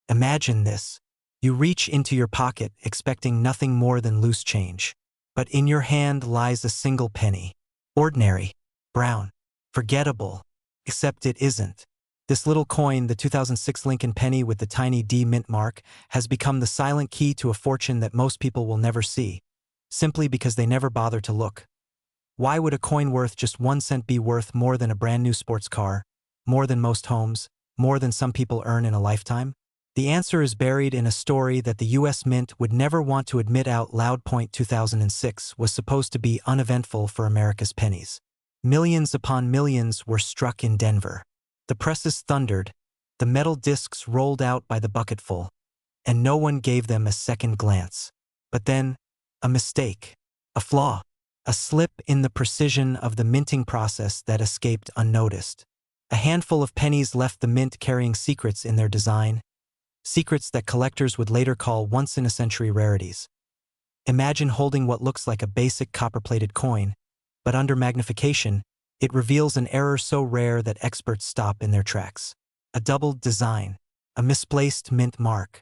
Imagine this. You reach into your pocket expecting nothing more than loose change. But in your hand lies a single penny. Ordinary, brown, forgettable, except it isn't. This little coin, the 2006 Lincoln penny with the tiny D mint mark, has become the silent key to a fortune that most people will never see, simply because they never bother to look. Why would a coin worth just 1 cent be worth more than a brand new sports car, more than most homes, more than some people earn in a lifetime? The answer is buried in a story that the U.S. Mint would never want to admit out loud. 2006 was supposed to be uneventful for America's pennies. Millions upon millions were struck in Denver. The presses thundered, the metal discs rolled out by the bucketful, and no one gave them a second glance. But then, a mistake, a flaw, a slip in the precision of the minting process that escaped unnoticed. A handful of pennies left the mint carrying secrets in their design, secrets that collectors would later call once-in-a-century rarities. Imagine holding what looks like a basic copper-plated coin, but under magnification, it reveals an error so rare that experts stop in their tracks. A doubled design, a misplaced mint mark,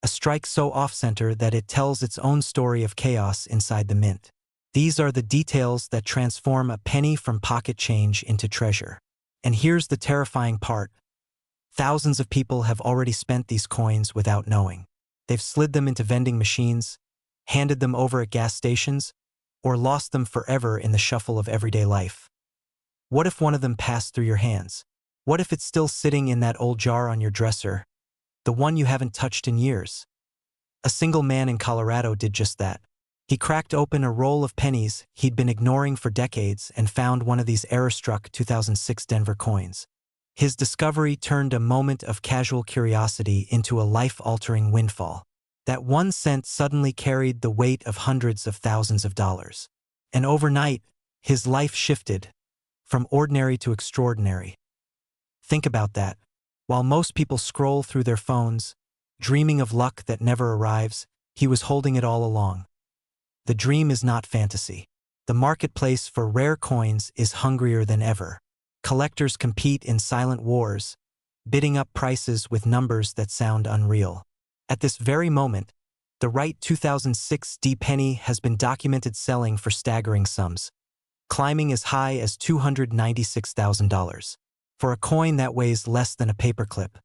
a strike so off-center that it tells its own story of chaos inside the mint. These are the details that transform a penny from pocket change into treasure. And here's the terrifying part. Thousands of people have already spent these coins without knowing. They've slid them into vending machines, handed them over at gas stations, or lost them forever in the shuffle of everyday life. What if one of them passed through your hands? What if it's still sitting in that old jar on your dresser, the one you haven't touched in years? A single man in Colorado did just that. He cracked open a roll of pennies he'd been ignoring for decades and found one of these error-struck 2006 Denver coins. His discovery turned a moment of casual curiosity into a life-altering windfall. That 1 cent suddenly carried the weight of hundreds of thousands of dollars. And overnight, his life shifted from ordinary to extraordinary. Think about that. While most people scroll through their phones, dreaming of luck that never arrives, he was holding it all along. The dream is not fantasy. The marketplace for rare coins is hungrier than ever. Collectors compete in silent wars, bidding up prices with numbers that sound unreal. At this very moment, the right 2006 D penny has been documented selling for staggering sums, climbing as high as $296,000 for a coin that weighs less than a paperclip.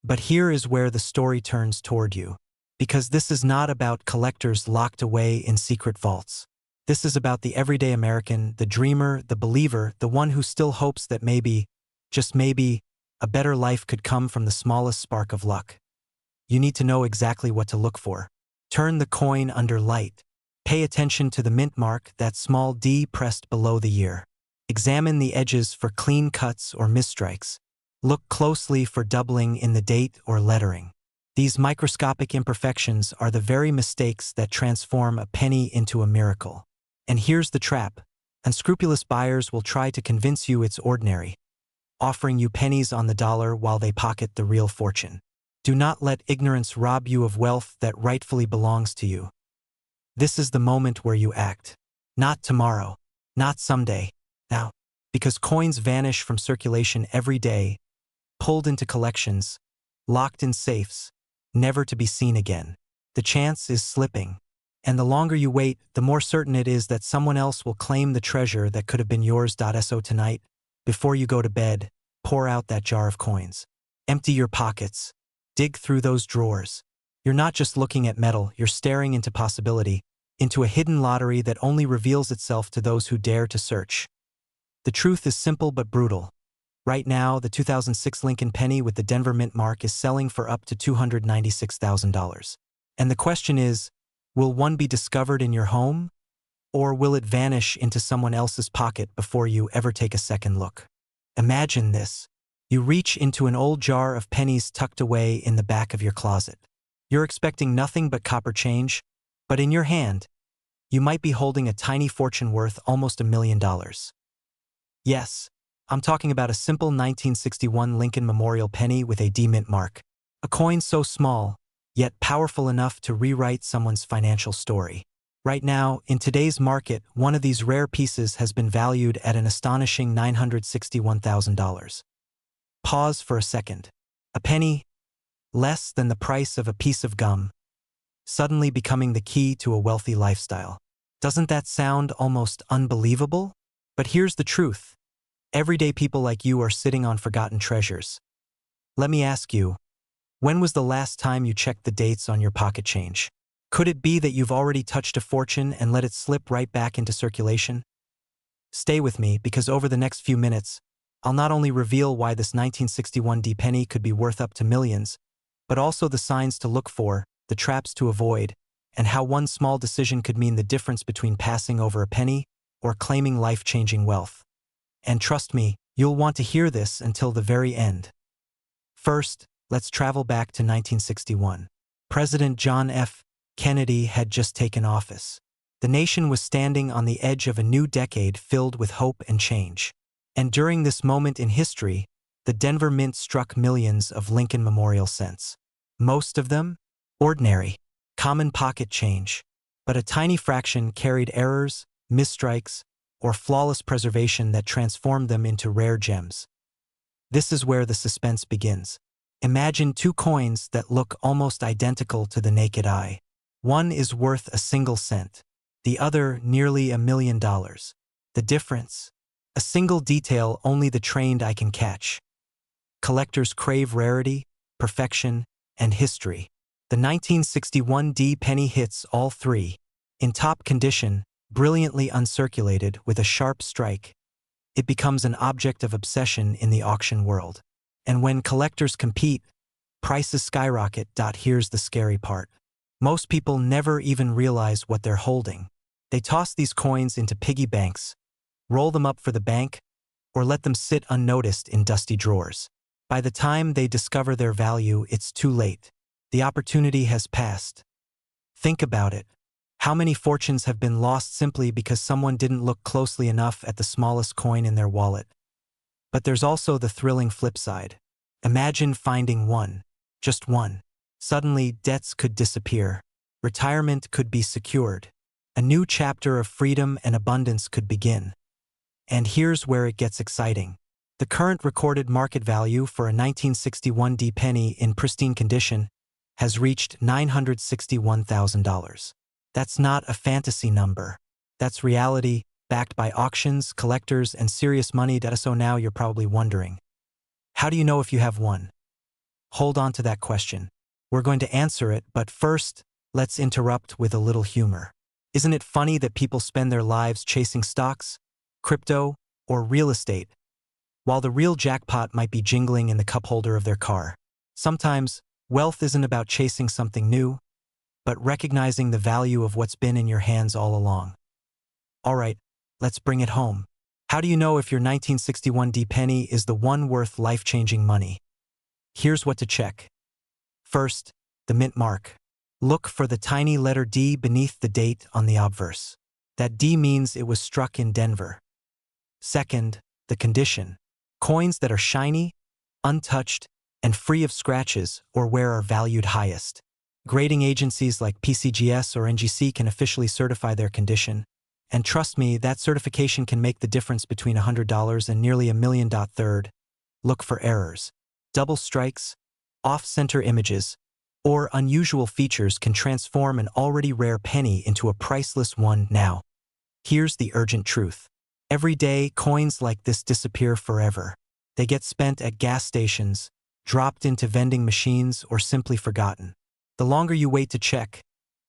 But here is where the story turns toward you, because this is not about collectors locked away in secret vaults. This is about the everyday American, the dreamer, the believer, the one who still hopes that maybe, just maybe, a better life could come from the smallest spark of luck. You need to know exactly what to look for. Turn the coin under light. Pay attention to the mint mark, that small D pressed below the year. Examine the edges for clean cuts or misstrikes. Look closely for doubling in the date or lettering. These microscopic imperfections are the very mistakes that transform a penny into a miracle. And here's the trap. Unscrupulous buyers will try to convince you it's ordinary, offering you pennies on the dollar while they pocket the real fortune. Do not let ignorance rob you of wealth that rightfully belongs to you. This is the moment where you act. Not tomorrow, not someday, now. Because coins vanish from circulation every day, pulled into collections, locked in safes, never to be seen again. The chance is slipping. And the longer you wait, the more certain it is that someone else will claim the treasure that could have been yours. So tonight, before you go to bed, pour out that jar of coins. Empty your pockets. Dig through those drawers. You're not just looking at metal, you're staring into possibility, into a hidden lottery that only reveals itself to those who dare to search. The truth is simple but brutal. Right now, the 2006 Lincoln penny with the Denver mint mark is selling for up to $296,000. And the question is, will one be discovered in your home, or will it vanish into someone else's pocket before you ever take a second look? Imagine this. You reach into an old jar of pennies tucked away in the back of your closet. You're expecting nothing but copper change, but in your hand, you might be holding a tiny fortune worth almost $1 million. Yes, I'm talking about a simple 1961 Lincoln Memorial penny with a D mint mark. A coin so small, yet powerful enough to rewrite someone's financial story. Right now, in today's market, one of these rare pieces has been valued at an astonishing $961,000. Pause for a second. A penny, less than the price of a piece of gum, suddenly becoming the key to a wealthy lifestyle. Doesn't that sound almost unbelievable? But here's the truth. Everyday people like you are sitting on forgotten treasures. Let me ask you, when was the last time you checked the dates on your pocket change? Could it be that you've already touched a fortune and let it slip right back into circulation? Stay with me, because over the next few minutes, I'll not only reveal why this 1961 D penny could be worth up to millions, but also the signs to look for, the traps to avoid, and how one small decision could mean the difference between passing over a penny or claiming life-changing wealth. And trust me, you'll want to hear this until the very end. First, let's travel back to 1961. President John F. Kennedy had just taken office. The nation was standing on the edge of a new decade filled with hope and change. And during this moment in history, the Denver Mint struck millions of Lincoln Memorial cents. Most of them, ordinary, common pocket change, but a tiny fraction carried errors, misstrikes, or flawless preservation that transformed them into rare gems. This is where the suspense begins. Imagine two coins that look almost identical to the naked eye. One is worth a single cent, the other nearly $1 million. The difference? A single detail only the trained eye can catch. Collectors crave rarity, perfection, and history. The 1961 D penny hits all three. In top condition, brilliantly uncirculated with a sharp strike, it becomes an object of obsession in the auction world. And when collectors compete, prices skyrocket. Here's the scary part. Most people never even realize what they're holding. They toss these coins into piggy banks, roll them up for the bank, or let them sit unnoticed in dusty drawers. By the time they discover their value, it's too late. The opportunity has passed. Think about it. How many fortunes have been lost simply because someone didn't look closely enough at the smallest coin in their wallet? But there's also the thrilling flip side. Imagine finding one, just one. Suddenly, debts could disappear. Retirement could be secured. A new chapter of freedom and abundance could begin. And here's where it gets exciting. The current recorded market value for a 1961 D penny in pristine condition has reached $961,000. That's not a fantasy number. That's reality, backed by auctions, collectors, and serious money. So now you're probably wondering, how do you know if you have one? Hold on to that question. We're going to answer it, but first, let's interrupt with a little humor. Isn't it funny that people spend their lives chasing stocks, crypto, or real estate, while the real jackpot might be jingling in the cup holder of their car? Sometimes, wealth isn't about chasing something new, but recognizing the value of what's been in your hands all along. All right, let's bring it home. How do you know if your 1961 D penny is the one worth life-changing money? Here's what to check. First, the mint mark. Look for the tiny letter D beneath the date on the obverse. That D means it was struck in Denver. Second, the condition. Coins that are shiny, untouched, and free of scratches or wear are valued highest. Grading agencies like PCGS or NGC can officially certify their condition. And trust me, that certification can make the difference between $100 and nearly $1 million. Third, look for errors. Double strikes, off-center images, or unusual features can transform an already rare penny into a priceless one. Now, here's the urgent truth. Every day, coins like this disappear forever. They get spent at gas stations, dropped into vending machines, or simply forgotten. The longer you wait to check,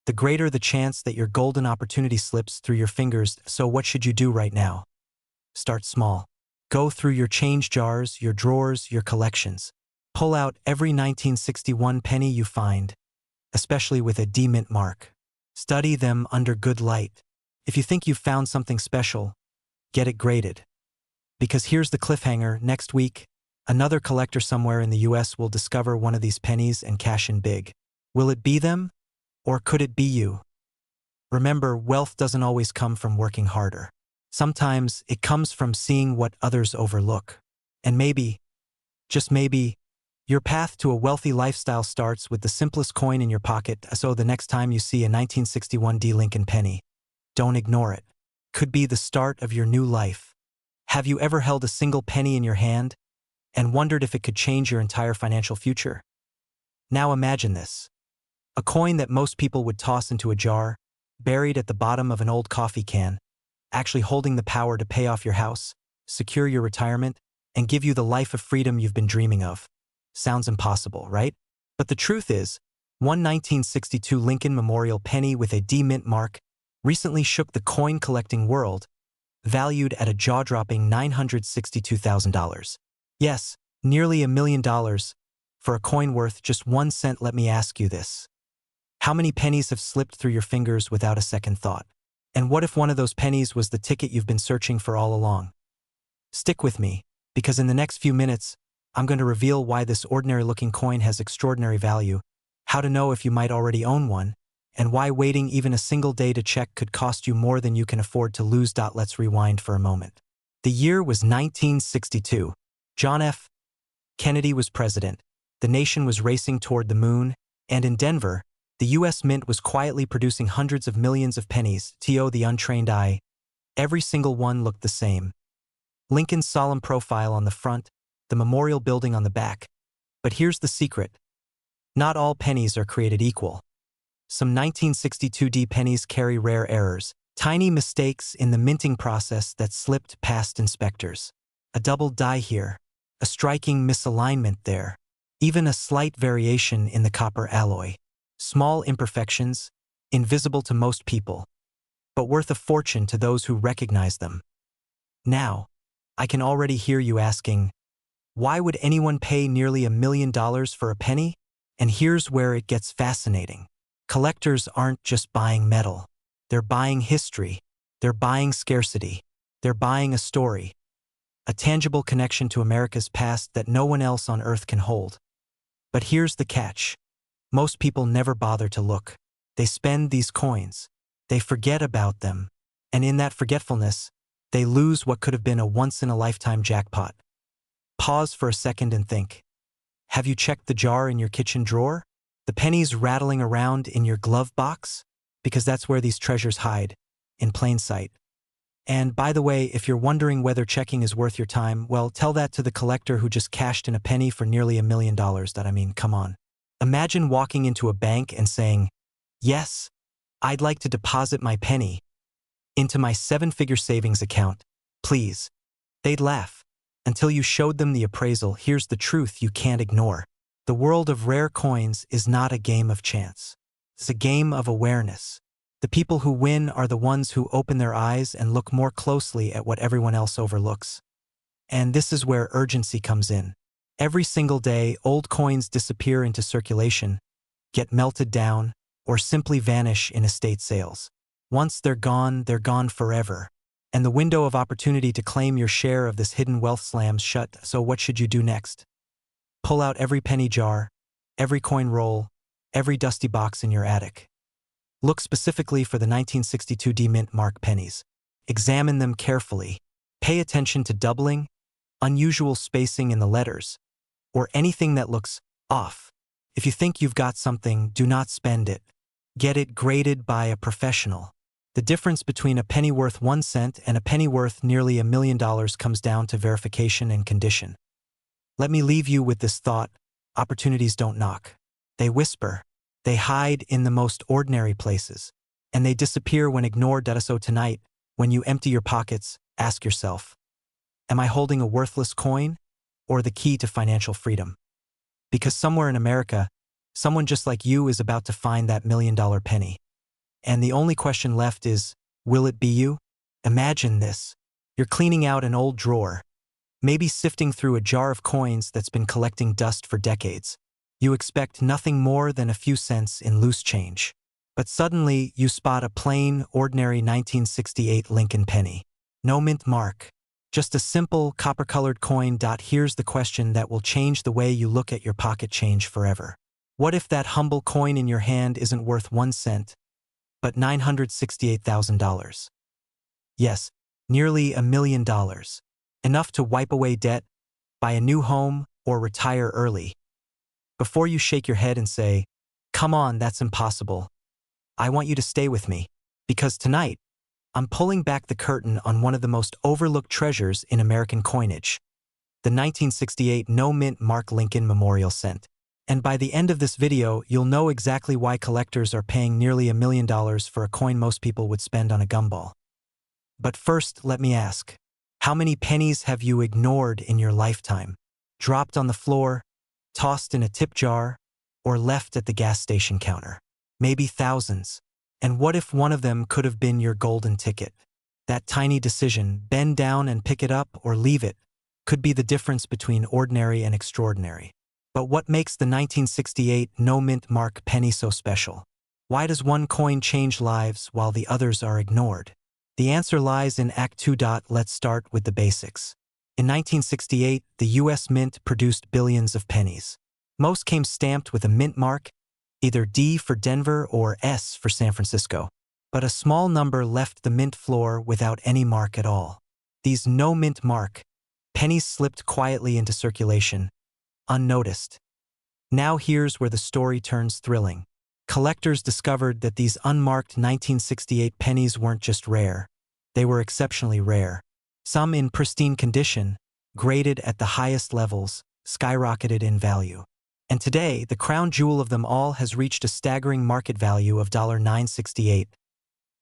the greater the chance that your golden opportunity slips through your fingers. So what should you do right now? Start small. Go through your change jars, your drawers, your collections. Pull out every 1961 penny you find, especially with a D mint mark. Study them under good light. If you think you've found something special, get it graded. Because here's the cliffhanger: next week, another collector somewhere in the US will discover one of these pennies and cash in big. Will it be them? Or could it be you? Remember, wealth doesn't always come from working harder. Sometimes it comes from seeing what others overlook. And maybe, just maybe, your path to a wealthy lifestyle starts with the simplest coin in your pocket. So the next time you see a 1961 D Lincoln penny, don't ignore it. Could be the start of your new life. Have you ever held a single penny in your hand and wondered if it could change your entire financial future? Now imagine this. A coin that most people would toss into a jar, buried at the bottom of an old coffee can, actually holding the power to pay off your house, secure your retirement, and give you the life of freedom you've been dreaming of. Sounds impossible, right? But the truth is, one 1962 Lincoln Memorial penny with a D mint mark recently shook the coin-collecting world, valued at a jaw-dropping $962,000. Yes, nearly $1 million for a coin worth just 1 cent. Let me ask you this. How many pennies have slipped through your fingers without a second thought? And what if one of those pennies was the ticket you've been searching for all along? Stick with me, because in the next few minutes, I'm going to reveal why this ordinary-looking coin has extraordinary value, how to know if you might already own one, and why waiting even a single day to check could cost you more than you can afford to lose. Let's rewind for a moment. The year was 1962. John F. Kennedy was president. The nation was racing toward the moon, and in Denver, the U.S. Mint was quietly producing hundreds of millions of pennies. To the untrained eye, every single one looked the same. Lincoln's solemn profile on the front, the memorial building on the back. But here's the secret. Not all pennies are created equal. Some 1962 D pennies carry rare errors, tiny mistakes in the minting process that slipped past inspectors. A double die here, a striking misalignment there, even a slight variation in the copper alloy. Small imperfections, invisible to most people, but worth a fortune to those who recognize them. Now, I can already hear you asking, why would anyone pay nearly $1 million for a penny? And here's where it gets fascinating. Collectors aren't just buying metal. They're buying history. They're buying scarcity. They're buying a story. A tangible connection to America's past that no one else on Earth can hold. But here's the catch. Most people never bother to look. They spend these coins. They forget about them. And in that forgetfulness, they lose what could have been a once-in-a-lifetime jackpot. Pause for a second and think. Have you checked the jar in your kitchen drawer? The pennies rattling around in your glove box? Because that's where these treasures hide, in plain sight. And by the way, if you're wondering whether checking is worth your time, well, tell that to the collector who just cashed in a penny for nearly $1 million. Come on. Imagine walking into a bank and saying, yes, I'd like to deposit my penny into my 7-figure savings account, please. They'd laugh. Until you showed them the appraisal. Here's the truth you can't ignore. The world of rare coins is not a game of chance. It's a game of awareness. The people who win are the ones who open their eyes and look more closely at what everyone else overlooks. And this is where urgency comes in. Every single day, old coins disappear into circulation, get melted down, or simply vanish in estate sales. Once they're gone forever. And the window of opportunity to claim your share of this hidden wealth slams shut. So what should you do next? Pull out every penny jar, every coin roll, every dusty box in your attic. Look specifically for the 1962 D mint mark pennies. Examine them carefully. Pay attention to doubling, unusual spacing in the letters, or anything that looks off. If you think you've got something, do not spend it. Get it graded by a professional. The difference between a penny worth 1 cent and a penny worth nearly $1 million comes down to verification and condition. Let me leave you with this thought. Opportunities don't knock. They whisper. They hide in the most ordinary places. And they disappear when ignored. So tonight, when you empty your pockets, ask yourself, am I holding a worthless coin or the key to financial freedom? Because somewhere in America, someone just like you is about to find that $1 million penny. And the only question left is, will it be you? Imagine this. You're cleaning out an old drawer, maybe sifting through a jar of coins that's been collecting dust for decades. You expect nothing more than a few cents in loose change. But suddenly, you spot a plain, ordinary 1968 Lincoln penny. No mint mark. Just a simple, copper-colored coin. Here's the question that will change the way you look at your pocket change forever. What if that humble coin in your hand isn't worth 1 cent, but $968,000? Yes, nearly $1 million. Enough to wipe away debt, buy a new home, or retire early. Before you shake your head and say, come on, that's impossible, I want you to stay with me, because tonight, I'm pulling back the curtain on one of the most overlooked treasures in American coinage, the 1968 no-mint mark Lincoln Memorial Cent. And by the end of this video, you'll know exactly why collectors are paying nearly $1 million for a coin most people would spend on a gumball. But first, let me ask, how many pennies have you ignored in your lifetime? Dropped on the floor, tossed in a tip jar, or left at the gas station counter? Maybe thousands. And what if one of them could have been your golden ticket? That tiny decision, bend down and pick it up or leave it, could be the difference between ordinary and extraordinary. But what makes the 1968 no-mint mark penny so special? Why does one coin change lives while the others are ignored? The answer lies in Act 2. Let's start with the basics. In 1968, the U.S. Mint produced billions of pennies. Most came stamped with a mint mark, either D for Denver or S for San Francisco. But a small number left the mint floor without any mark at all. These no-mint mark pennies slipped quietly into circulation, unnoticed. Now here's where the story turns thrilling. Collectors discovered that these unmarked 1968 pennies weren't just rare, they were exceptionally rare. Some in pristine condition, graded at the highest levels, skyrocketed in value. And today, the crown jewel of them all has reached a staggering market value of $968.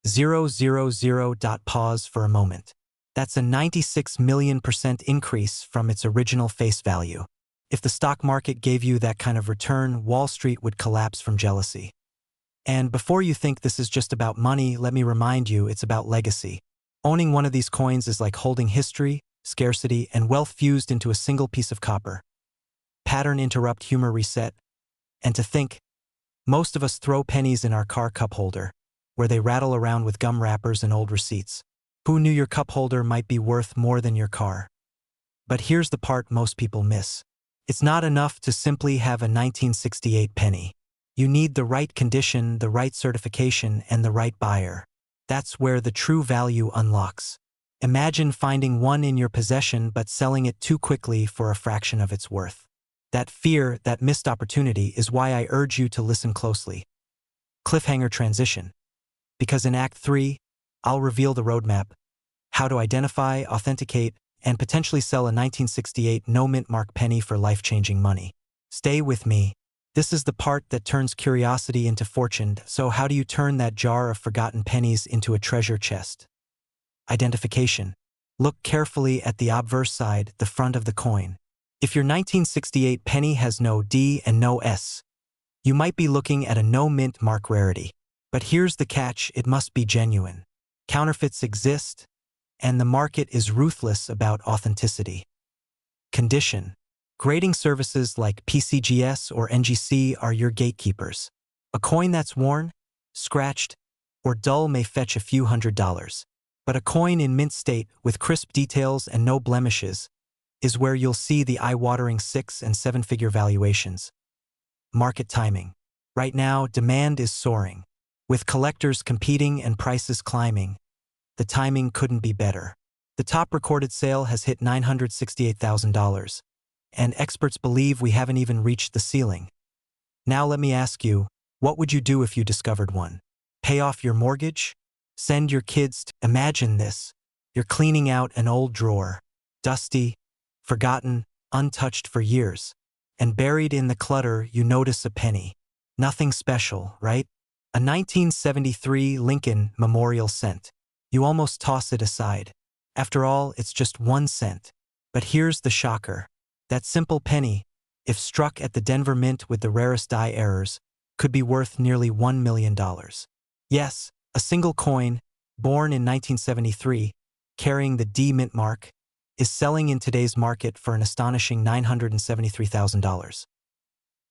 000. Pause for a moment. That's a 96 million% increase from its original face value. If the stock market gave you that kind of return, Wall Street would collapse from jealousy. And before you think this is just about money, let me remind you it's about legacy. Owning one of these coins is like holding history, scarcity, and wealth fused into a single piece of copper. Pattern interrupt, humor reset. And to think, most of us throw pennies in our car cup holder, where they rattle around with gum wrappers and old receipts. Who knew your cup holder might be worth more than your car? But here's the part most people miss. It's not enough to simply have a 1968 penny. You need the right condition, the right certification, and the right buyer. That's where the true value unlocks. Imagine finding one in your possession but selling it too quickly for a fraction of its worth. That fear, that missed opportunity, is why I urge you to listen closely. Cliffhanger transition. Because in Act 3, I'll reveal the roadmap, how to identify, authenticate, and potentially sell a 1968 no-mint mark penny for life-changing money. Stay with me. This is the part that turns curiosity into fortune. So how do you turn that jar of forgotten pennies into a treasure chest? Identification. Look carefully at the obverse side, the front of the coin. If your 1968 penny has no D and no S, you might be looking at a no-mint mark rarity. But here's the catch, it must be genuine. Counterfeits exist, and the market is ruthless about authenticity. Condition. Grading services like PCGS or NGC are your gatekeepers. A coin that's worn, scratched, or dull may fetch a few $100s. But a coin in mint state with crisp details and no blemishes is where you'll see the eye-watering 6- and 7-figure valuations. Market timing. Right now, demand is soaring. With collectors competing and prices climbing, the timing couldn't be better. The top recorded sale has hit $968,000, and experts believe we haven't even reached the ceiling. Now let me ask you, what would you do if you discovered one? Pay off your mortgage? Send your kids to— Imagine this. You're cleaning out an old drawer, dusty, forgotten, untouched for years, and buried in the clutter you notice a penny. Nothing special, right? A 1973 Lincoln Memorial cent. You almost toss it aside. After all, it's just 1 cent. But here's the shocker. That simple penny, if struck at the Denver Mint with the rarest die errors, could be worth nearly $1 million. Yes, a single coin, born in 1973, carrying the D mint mark, is selling in today's market for an astonishing $973,000.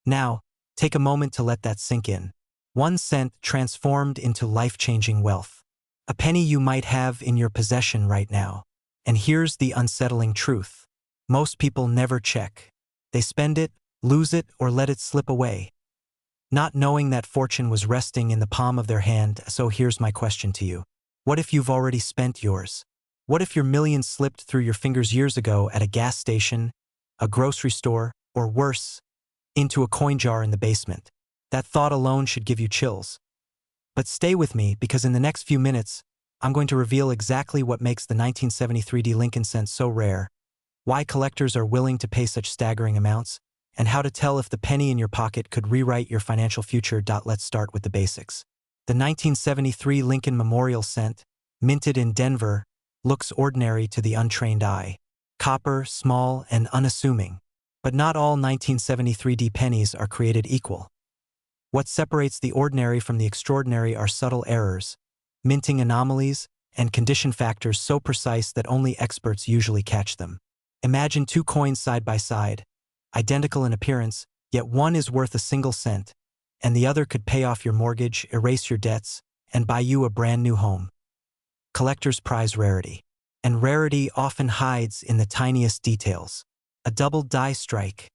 Now, take a moment to let that sink in. 1 cent transformed into life-changing wealth. A penny you might have in your possession right now. And here's the unsettling truth. Most people never check. They spend it, lose it, or let it slip away, not knowing that fortune was resting in the palm of their hand. So here's my question to you. What if you've already spent yours? What if your millions slipped through your fingers years ago at a gas station, a grocery store, or worse, into a coin jar in the basement? That thought alone should give you chills. But stay with me, because in the next few minutes, I'm going to reveal exactly what makes the 1973 D Lincoln cent so rare, why collectors are willing to pay such staggering amounts, and how to tell if the penny in your pocket could rewrite your financial future. Let's start with the basics. The 1973 Lincoln Memorial cent, minted in Denver, looks ordinary to the untrained eye. Copper, small, and unassuming. But not all 1973 pennies are created equal. What separates the ordinary from the extraordinary are subtle errors, minting anomalies, and condition factors so precise that only experts usually catch them. Imagine two coins side by side, identical in appearance, yet one is worth a single cent, and the other could pay off your mortgage, erase your debts, and buy you a brand new home. Collectors prize rarity, and rarity often hides in the tiniest details. A double die strike,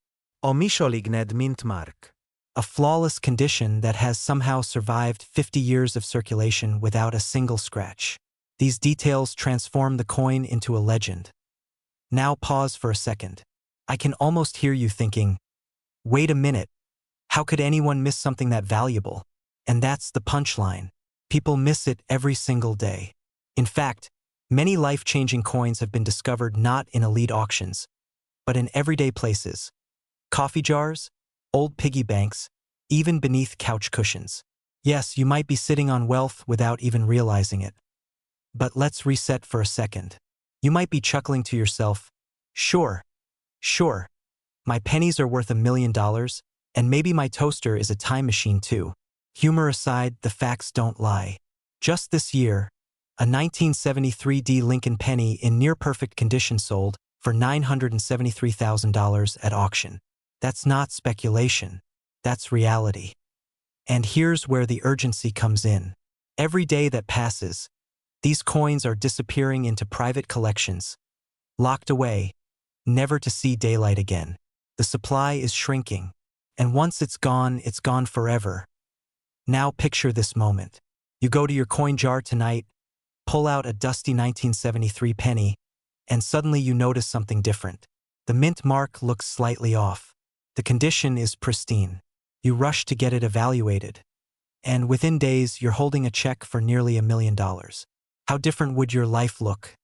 Omysholigned mint mark. a flawless condition that has somehow survived 50 years of circulation without a single scratch. These details transform the coin into a legend. Now pause for a second. I can almost hear you thinking, wait a minute, how could anyone miss something that valuable? And that's the punchline. People miss it every single day. In fact, many life-changing coins have been discovered not in elite auctions, but in everyday places. Coffee jars, old piggy banks, even beneath couch cushions. Yes, you might be sitting on wealth without even realizing it. But let's reset for a second. You might be chuckling to yourself, sure, my pennies are worth $1 million, and maybe my toaster is a time machine too. Humor aside, the facts don't lie. Just this year, a 1973 Lincoln penny in near-perfect condition sold for $973,000 at auction. That's not speculation, that's reality. And here's where the urgency comes in. Every day that passes, these coins are disappearing into private collections, locked away, never to see daylight again. The supply is shrinking, and once it's gone forever. Now picture this moment. You go to your coin jar tonight, pull out a dusty 1973 penny, and suddenly you notice something different. The mint mark looks slightly off. The condition is pristine. You rush to get it evaluated, and within days you're holding a check for nearly $1 million. How different would your life look?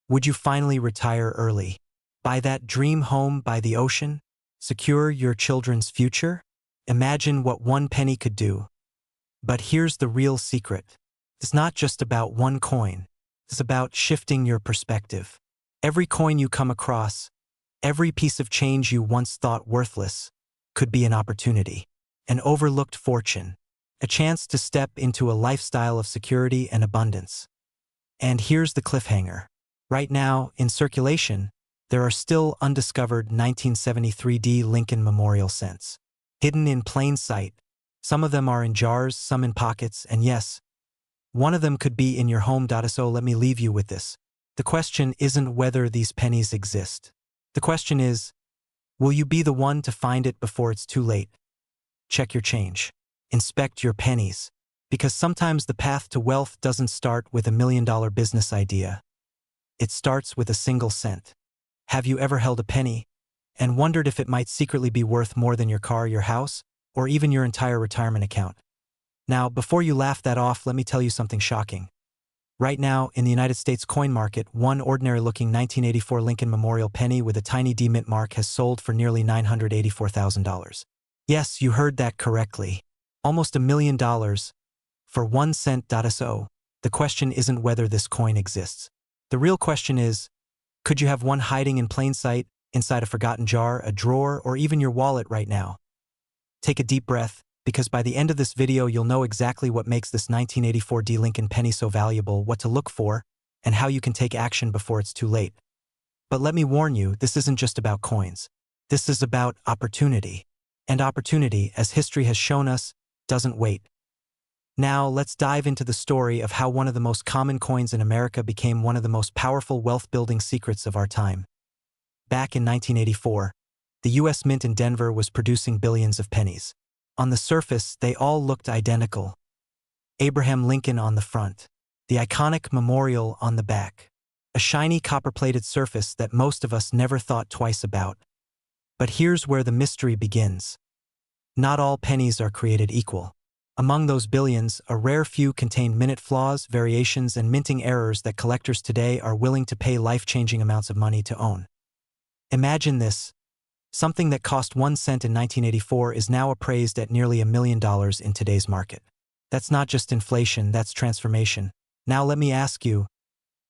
Would you finally retire early? Buy that dream home by the ocean? Secure your children's future? Imagine what one penny could do. But here's the real secret. It's not just about one coin. It's about shifting your perspective. Every coin you come across, every piece of change you once thought worthless, could be an opportunity, an overlooked fortune, a chance to step into a lifestyle of security and abundance. And here's the cliffhanger. Right now, in circulation, there are still undiscovered 1973 Lincoln Memorial cents. Hidden in plain sight. Some of them are in jars, some in pockets, and yes, one of them could be in your home. So let me leave you with this. The question isn't whether these pennies exist. The question is, will you be the one to find it before it's too late? Check your change. Inspect your pennies. Because sometimes the path to wealth doesn't start with $1 million business idea. It starts with a single cent. Have you ever held a penny and wondered if it might secretly be worth more than your car, your house, or even your entire retirement account? Now, before you laugh that off, let me tell you something shocking. Right now, in the United States coin market, one ordinary-looking 1984 Lincoln Memorial penny with a tiny D mint mark has sold for nearly $984,000. Yes, you heard that correctly. Almost $1 million for 1 cent. So, the question isn't whether this coin exists. The real question is, could you have one hiding in plain sight, inside a forgotten jar, a drawer, or even your wallet right now? Take a deep breath, because by the end of this video you'll know exactly what makes this 1984 Lincoln penny so valuable, what to look for, and how you can take action before it's too late. But let me warn you, this isn't just about coins. This is about opportunity. And opportunity, as history has shown us, doesn't wait. Now, let's dive into the story of how one of the most common coins in America became one of the most powerful wealth-building secrets of our time. Back in 1984, the U.S. Mint in Denver was producing billions of pennies. On the surface, they all looked identical. Abraham Lincoln on the front, the iconic memorial on the back, a shiny copper-plated surface that most of us never thought twice about. But here's where the mystery begins. Not all pennies are created equal. Among those billions, a rare few contain minute flaws, variations, and minting errors that collectors today are willing to pay life-changing amounts of money to own. Imagine this. Something that cost 1 cent in 1984 is now appraised at nearly $1 million in today's market. That's not just inflation, that's transformation. Now let me ask you,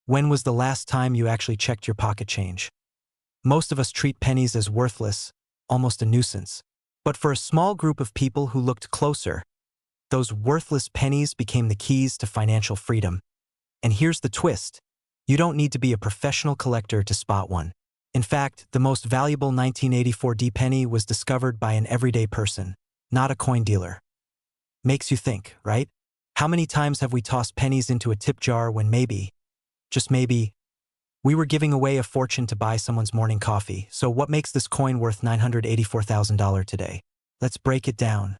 when was the last time you actually checked your pocket change? Most of us treat pennies as worthless, almost a nuisance. But for a small group of people who looked closer, those worthless pennies became the keys to financial freedom. And here's the twist. You don't need to be a professional collector to spot one. In fact, the most valuable 1984 D penny was discovered by an everyday person, not a coin dealer. Makes you think, right? How many times have we tossed pennies into a tip jar when maybe, just maybe, we were giving away a fortune to buy someone's morning coffee? So what makes this coin worth $984,000 today? Let's break it down.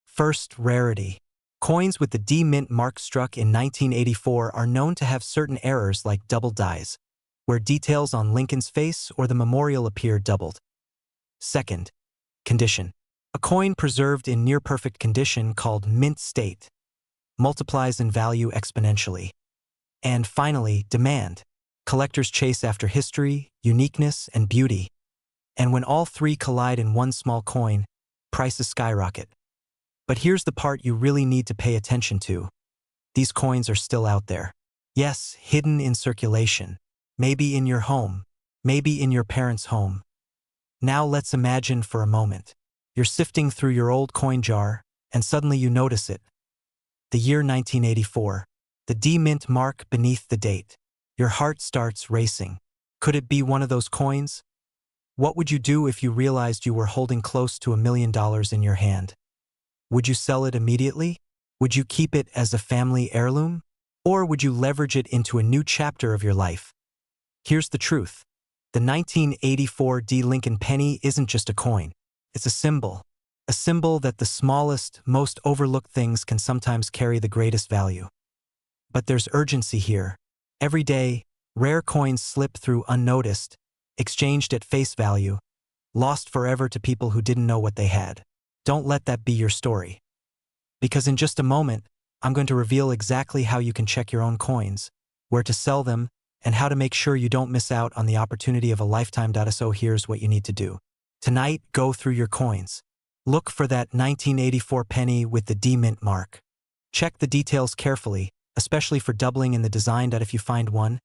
First, rarity. Coins with the D mint mark struck in 1984 are known to have certain errors like double dies, where details on Lincoln's face or the memorial appear doubled. Second, condition. A coin preserved in near-perfect condition called mint state multiplies in value exponentially. And finally, demand. Collectors chase after history, uniqueness, and beauty. And when all three collide in one small coin, prices skyrocket. But here's the part you really need to pay attention to. These coins are still out there. Yes, hidden in circulation. Maybe in your home. Maybe in your parents' home. Now let's imagine for a moment. You're sifting through your old coin jar, and suddenly you notice it. The year 1984. The D mint mark beneath the date. Your heart starts racing. Could it be one of those coins? What would you do if you realized you were holding close to $1 million in your hand? Would you sell it immediately? Would you keep it as a family heirloom? Or would you leverage it into a new chapter of your life? Here's the truth. The 1984 D Lincoln penny isn't just a coin. It's a symbol that the smallest, most overlooked things can sometimes carry the greatest value. But there's urgency here. Every day, rare coins slip through unnoticed, exchanged at face value, lost forever to people who didn't know what they had. Don't let that be your story. Because in just a moment, I'm going to reveal exactly how you can check your own coins, where to sell them, and how to make sure you don't miss out on the opportunity of a lifetime. So here's what you need to do. Tonight, go through your coins. Look for that 1984 penny with the D mint mark. Check the details carefully, especially for doubling in the design. If you find one,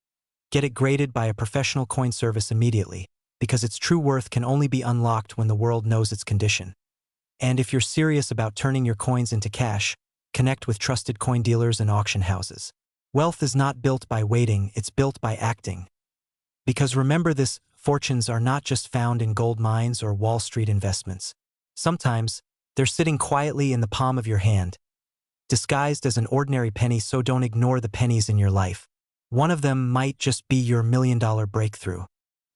get it graded by a professional coin service immediately, because its true worth can only be unlocked when the world knows its condition. And if you're serious about turning your coins into cash, connect with trusted coin dealers and auction houses. Wealth is not built by waiting, it's built by acting. Because remember this, fortunes are not just found in gold mines or Wall Street investments. Sometimes, they're sitting quietly in the palm of your hand, disguised as an ordinary penny. So don't ignore the pennies in your life. One of them might just be your $1 million breakthrough.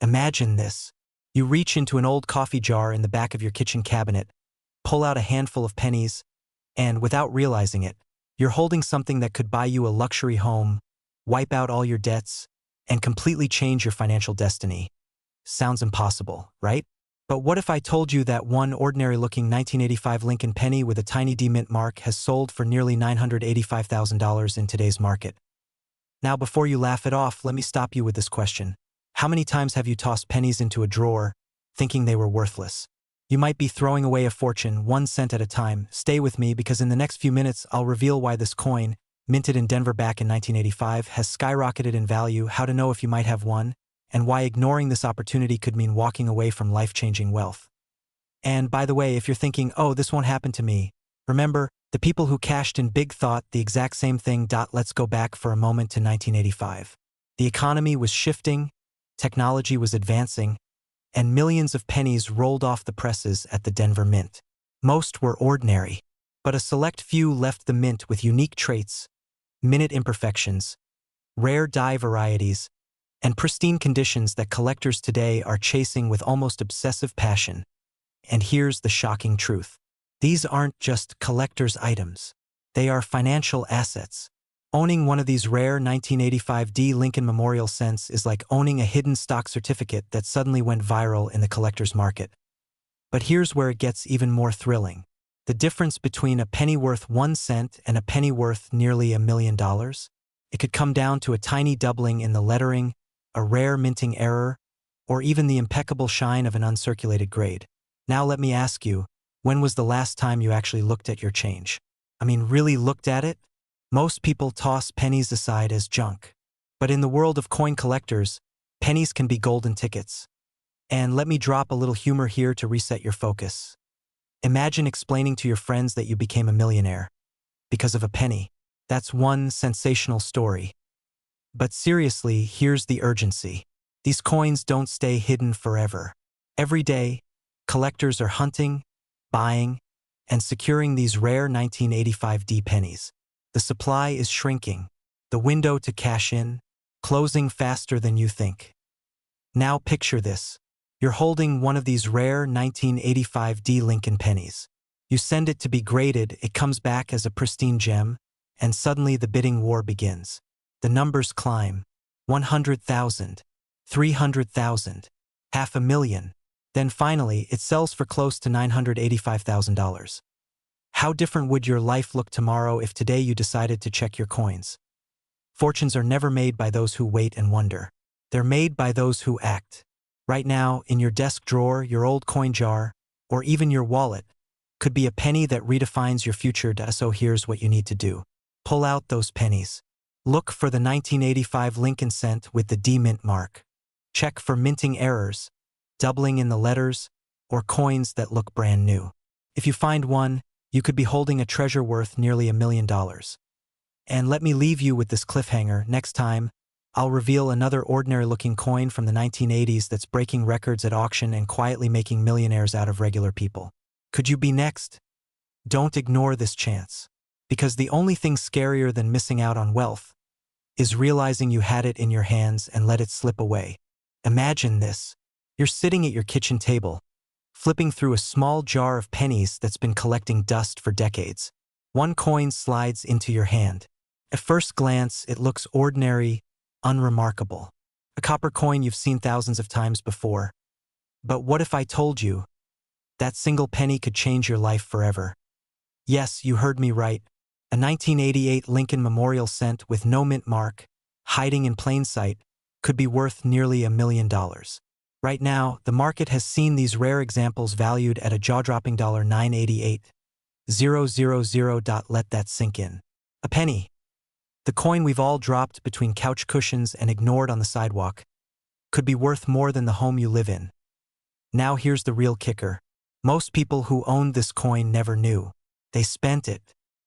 Imagine this. You reach into an old coffee jar in the back of your kitchen cabinet, pull out a handful of pennies, and without realizing it, you're holding something that could buy you a luxury home, wipe out all your debts, and completely change your financial destiny. Sounds impossible, right? But what if I told you that one ordinary-looking 1985 Lincoln penny with a tiny D mint mark has sold for nearly $985,000 in today's market? Now, before you laugh it off, let me stop you with this question. How many times have you tossed pennies into a drawer, thinking they were worthless? You might be throwing away a fortune, 1 cent at a time. Stay with me, because in the next few minutes, I'll reveal why this coin, minted in Denver back in 1985, has skyrocketed in value, how to know if you might have one, and why ignoring this opportunity could mean walking away from life-changing wealth. And by the way, if you're thinking, oh, this won't happen to me, remember, the people who cashed in big thought the exact same thing. Let's go back for a moment to 1985. The economy was shifting, technology was advancing, and millions of pennies rolled off the presses at the Denver Mint. Most were ordinary, but a select few left the mint with unique traits, minute imperfections, rare die varieties, and pristine conditions that collectors today are chasing with almost obsessive passion. And here's the shocking truth. These aren't just collector's items. They are financial assets. Owning one of these rare 1985 D Lincoln Memorial cents is like owning a hidden stock certificate that suddenly went viral in the collector's market. But here's where it gets even more thrilling. The difference between a penny worth 1 cent and a penny worth nearly $1 million? It could come down to a tiny doubling in the lettering, a rare minting error, or even the impeccable shine of an uncirculated grade. Now let me ask you, when was the last time you actually looked at your change? I mean, really looked at it? Most people toss pennies aside as junk. But in the world of coin collectors, pennies can be golden tickets. And let me drop a little humor here to reset your focus. Imagine explaining to your friends that you became a millionaire because of a penny. That's one sensational story. But seriously, here's the urgency. These coins don't stay hidden forever. Every day, collectors are hunting, buying, and securing these rare 1985D pennies. The supply is shrinking, the window to cash in, closing faster than you think. Now picture this. You're holding one of these rare 1985D Lincoln pennies. You send it to be graded, it comes back as a pristine gem, and suddenly the bidding war begins. The numbers climb. 100,000, 300,000, 500,000. Then finally, it sells for close to $985,000. How different would your life look tomorrow if today you decided to check your coins? Fortunes are never made by those who wait and wonder. They're made by those who act. Right now, in your desk drawer, your old coin jar, or even your wallet, could be a penny that redefines your future. So here's what you need to do. Pull out those pennies. Look for the 1985 Lincoln cent with the D mint mark. Check for minting errors, doubling in the letters, or coins that look brand new. If you find one, you could be holding a treasure worth nearly $1 million. And let me leave you with this cliffhanger. Next time, I'll reveal another ordinary-looking coin from the 1980s that's breaking records at auction and quietly making millionaires out of regular people. Could you be next? Don't ignore this chance. Because the only thing scarier than missing out on wealth is realizing you had it in your hands and let it slip away. Imagine this. You're sitting at your kitchen table, flipping through a small jar of pennies that's been collecting dust for decades. One coin slides into your hand. At first glance, it looks ordinary, unremarkable. A copper coin you've seen thousands of times before. But what if I told you that single penny could change your life forever? Yes, you heard me right. A 1988 Lincoln Memorial cent with no mint mark, hiding in plain sight, could be worth nearly $1 million. Right now, the market has seen these rare examples valued at a jaw-dropping $988,000. Let that sink in. A penny. The coin we've all dropped between couch cushions and ignored on the sidewalk could be worth more than the home you live in. Now here's the real kicker. Most people who owned this coin never knew. They spent it.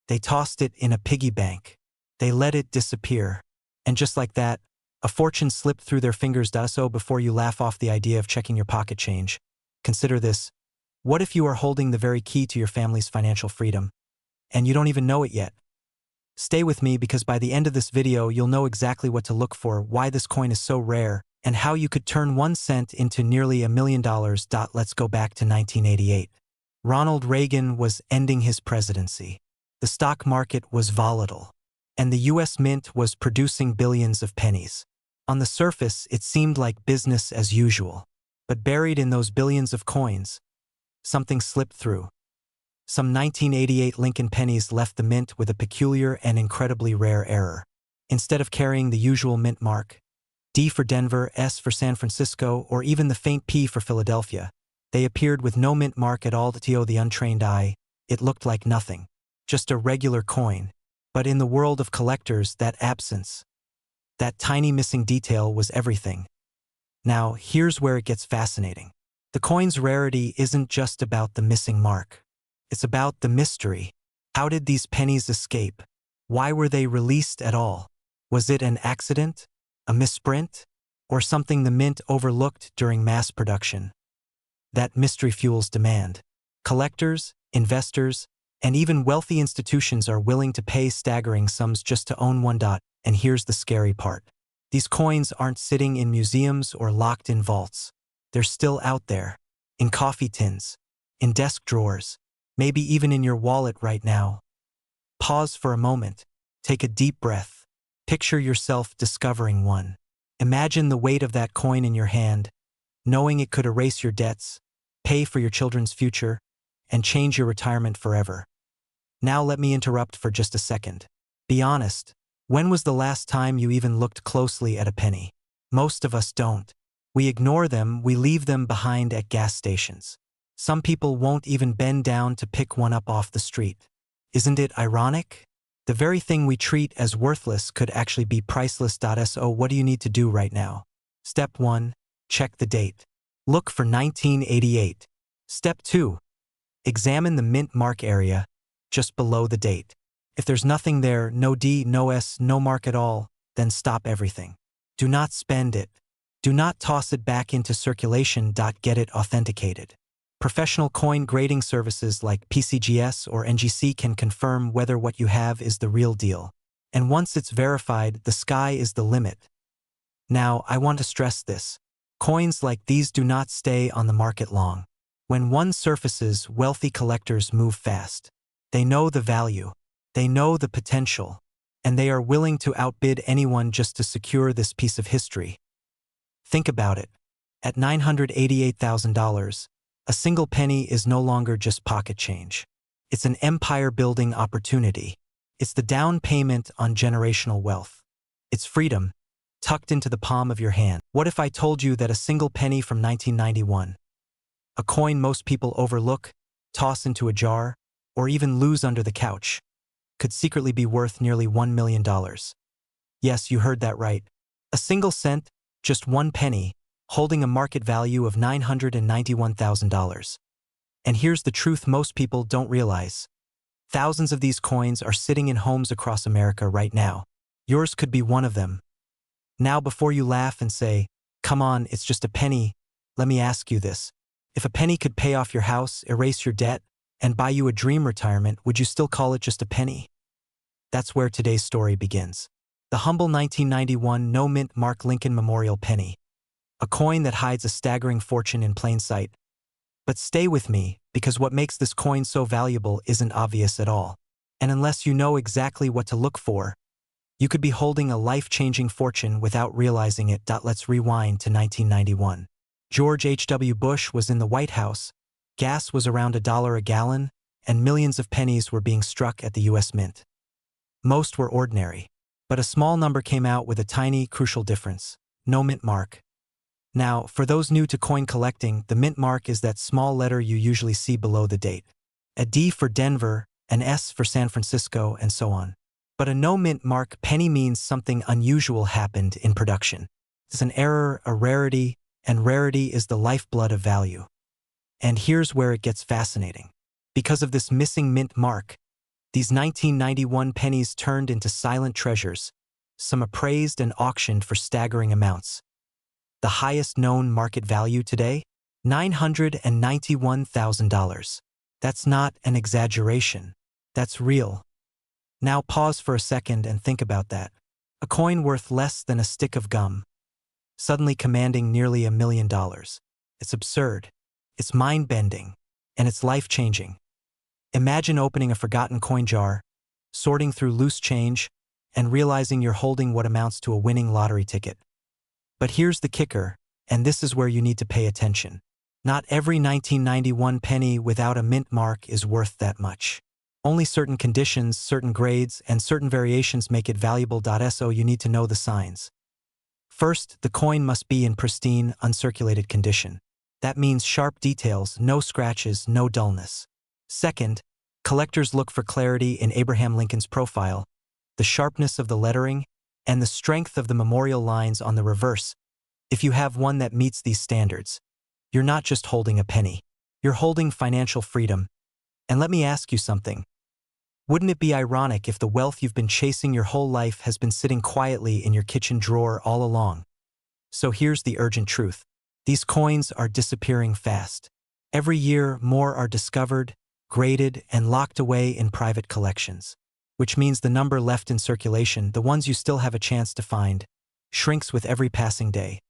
They tossed it in a piggy bank. They let it disappear. And just like that, a fortune slipped through their fingers. So before you laugh off the idea of checking your pocket change, consider this. What if you are holding the very key to your family's financial freedom, and you don't even know it yet? Stay with me because by the end of this video, you'll know exactly what to look for, why this coin is so rare, and how you could turn 1 cent into nearly $1 million. Let's go back to 1988. Ronald Reagan was ending his presidency. The stock market was volatile, and the U.S. Mint was producing billions of pennies. On the surface, it seemed like business as usual. But buried in those billions of coins, something slipped through. Some 1988 Lincoln pennies left the mint with a peculiar and incredibly rare error. Instead of carrying the usual mint mark, D for Denver, S for San Francisco, or even the faint P for Philadelphia, they appeared with no mint mark at all. To the untrained eye, it looked like nothing. Just a regular coin. But in the world of collectors, that absence, that tiny missing detail was everything. Now, here's where it gets fascinating. The coin's rarity isn't just about the missing mark. It's about the mystery. How did these pennies escape? Why were they released at all? Was it an accident? A misprint? Or something the mint overlooked during mass production? That mystery fuels demand. Collectors, investors, and even wealthy institutions are willing to pay staggering sums just to own one. And here's the scary part. These coins aren't sitting in museums or locked in vaults. They're still out there, in coffee tins, in desk drawers, maybe even in your wallet right now. Pause for a moment. Take a deep breath. Picture yourself discovering one. Imagine the weight of that coin in your hand, knowing it could erase your debts, pay for your children's future, and change your retirement forever. Now let me interrupt for just a second. Be honest. When was the last time you even looked closely at a penny? Most of us don't. We ignore them, we leave them behind at gas stations. Some people won't even bend down to pick one up off the street. Isn't it ironic? The very thing we treat as worthless could actually be priceless. So what do you need to do right now? Step 1. Check the date. Look for 1988. Step 2. Examine the mint mark area just below the date. If there's nothing there, no D, no S, no mark at all, then stop everything. Do not spend it. Do not toss it back into circulation. Get it authenticated. Professional coin grading services like PCGS or NGC can confirm whether what you have is the real deal. And once it's verified, the sky is the limit. Now, I want to stress this. Coins like these do not stay on the market long. When one surfaces, wealthy collectors move fast. They know the value. They know the potential. And they are willing to outbid anyone just to secure this piece of history. Think about it. At $988,000, a single penny is no longer just pocket change. It's an empire-building opportunity. It's the down payment on generational wealth. It's freedom, tucked into the palm of your hand. What if I told you that a single penny from 1991, a coin most people overlook, toss into a jar, or even lose under the couch, could secretly be worth nearly $1 million? Yes, you heard that right. A single cent, just one penny, holding a market value of $991,000. And here's the truth most people don't realize. Thousands of these coins are sitting in homes across America right now. Yours could be one of them. Now, before you laugh and say, "Come on, it's just a penny," let me ask you this. If a penny could pay off your house, erase your debt, and buy you a dream retirement, would you still call it just a penny? That's where today's story begins. The humble 1991 no-mint Mark Lincoln Memorial Penny. A coin that hides a staggering fortune in plain sight. But stay with me, because what makes this coin so valuable isn't obvious at all. And unless you know exactly what to look for, you could be holding a life-changing fortune without realizing it. Let's rewind to 1991. George H.W. Bush was in the White House, gas was around $1 a gallon, and millions of pennies were being struck at the U.S. Mint. Most were ordinary, but a small number came out with a tiny, crucial difference: no mint mark. Now, for those new to coin collecting, the mint mark is that small letter you usually see below the date. A D for Denver, an S for San Francisco, and so on. But a no-mint mark penny means something unusual happened in production. It's an error, a rarity, and rarity is the lifeblood of value. And here's where it gets fascinating. Because of this missing mint mark, these 1991 pennies turned into silent treasures, some appraised and auctioned for staggering amounts. The highest known market value today? $991,000. That's not an exaggeration. That's real. Now pause for a second and think about that. A coin worth less than a stick of gum, suddenly commanding nearly $1 million. It's absurd. It's mind-bending. And it's life-changing. Imagine opening a forgotten coin jar, sorting through loose change, and realizing you're holding what amounts to a winning lottery ticket. But here's the kicker, and this is where you need to pay attention. Not every 1991 penny without a mint mark is worth that much. Only certain conditions, certain grades, and certain variations make it valuable. So you need to know the signs. First, the coin must be in pristine, uncirculated condition. That means sharp details, no scratches, no dullness. Second, collectors look for clarity in Abraham Lincoln's profile, the sharpness of the lettering, and the strength of the memorial lines on the reverse. If you have one that meets these standards, you're not just holding a penny. You're holding financial freedom. And let me ask you something. Wouldn't it be ironic if the wealth you've been chasing your whole life has been sitting quietly in your kitchen drawer all along? So here's the urgent truth. These coins are disappearing fast. Every year, more are discovered, graded, and locked away in private collections, which means the number left in circulation, the ones you still have a chance to find, shrinks with every passing day.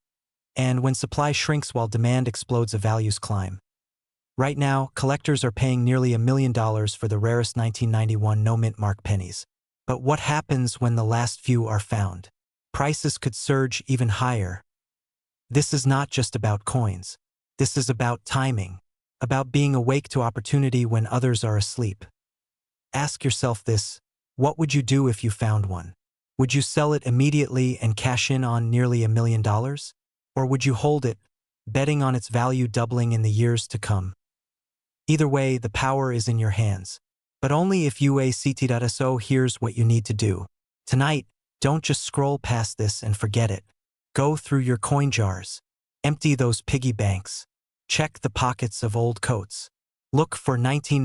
And when supply shrinks while demand explodes, the values climb. Right now, collectors are paying nearly $1 million for the rarest 1991 no-mint mark pennies. But what happens when the last few are found? Prices could surge even higher. This is not just about coins. This is about timing, about being awake to opportunity when others are asleep. Ask yourself this: what would you do if you found one? Would you sell it immediately and cash in on nearly $1 million? Or would you hold it, betting on its value doubling in the years to come? Either way, the power is in your hands. But only if you ACT.SO. Here's what you need to do. Tonight, don't just scroll past this and forget it. Go through your coin jars. Empty those piggy banks. Check the pockets of old coats. Look for 19